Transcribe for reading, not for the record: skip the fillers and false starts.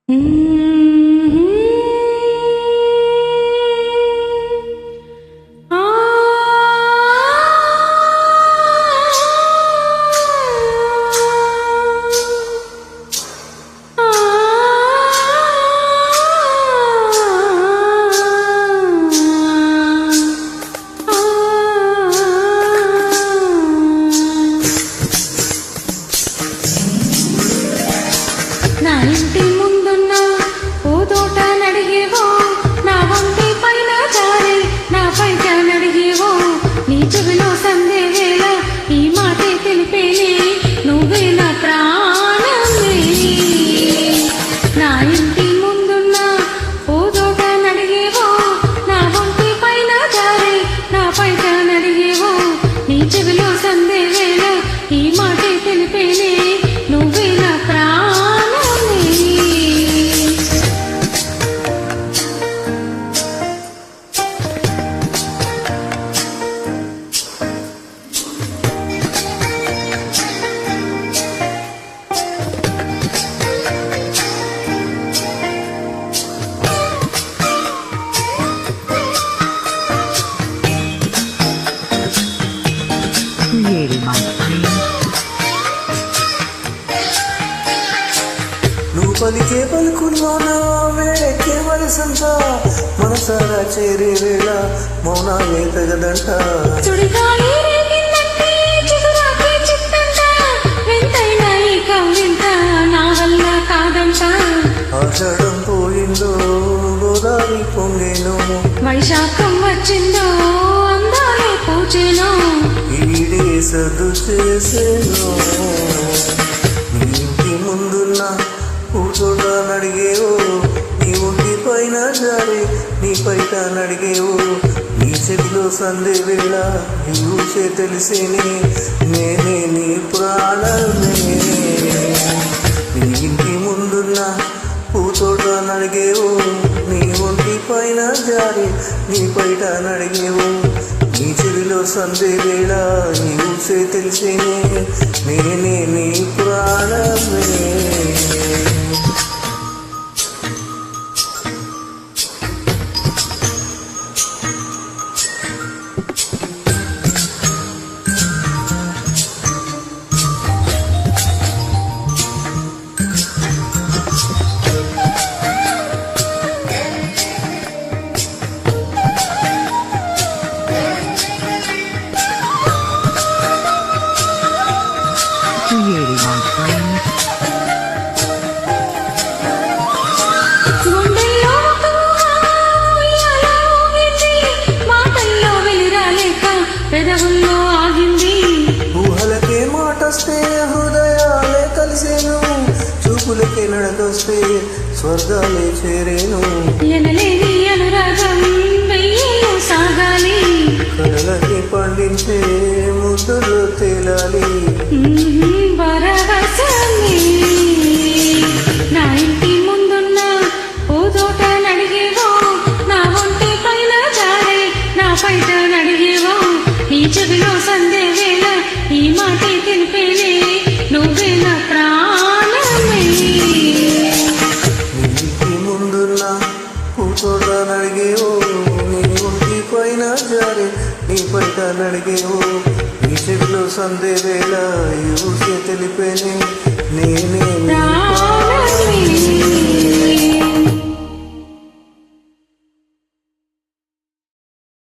నా ఇంటి ముందున్న పూతోట నడిగేవో, నా వంటి పైన జారి నా పైట నడిగేవో, నీ చెవిలో సందే వేళ ఈ మాటే తెలిపేనే, నువ్వే నా ప్రాణమే. నా ఇంటి ముందున్న పూతోట నడిగేవో, నా వంటి పైన జారి నా పైట నడిగేవో, నీ చెవిలో సందే వేళ ఈ మాటే తెలిపేనే, నువ్వే నా ప్రాణమే. నువ్వు పలికే పలుకుల్లోనా వేడెక్కే వలసంత, మనసారా చేరే వేళ మౌనాలే తగదంట. ఆషాఢం పోయిందో గోదావరి పొంగేను, వైశాఖం వచ్చిందో అందాలే పూచేను, ఈడే సద్దు చేసేను. నీ ఇంటి ముందున్న పూతోట నడిగేవో, నీ ఒంటి పైన జారి నీ పైట నడిగేవో, నీ చెవిలో సందే వేళ నీ ఊసే తెలిసేనే, నేనే నీ ప్రాణమే. నీ ఇంటి ముందున్న పూతోట నడిగేవో, నీ ఒంటి పైన జారి నీ పైట నడిగేవో, నీ చెవిలో సందే వేళ నీ ఊసే తెలిసేనే, నేనే నీ ప్రాణమే. గుండెల్లో మాటల్లో వెలిరాలేక పెదవుల్లో ఆగింది, ఊహలకే మాటొస్తే హృదయాలే కలిసేను, చూపులకే నడకొస్తే స్వర్గాలే చేరేను. ఎనలేని అనురాగం వెయ్యేళ్ళు సాగాలి, కలలకి పండించే ముద్దులో తేలాలి. పరవశమే. నా ఇంటి ముందున్న పూతోట నడిగేవో, నా ఒంటి పైన జారే నా పైట నడిగేవో, నీ చెవిలో సందే వేళ ఈ మాటే తెలిపేనే, నువ్వే నా ప్రాణమే. నీ ఇంటి ముందున్న పూతోట నడిగేవో, నీ ఒంటి పైన జారి నీ పైట నడిగేవో, నీ చెవిలో సందే వేళ ఈ ఊసే తెలిపేనే, నేను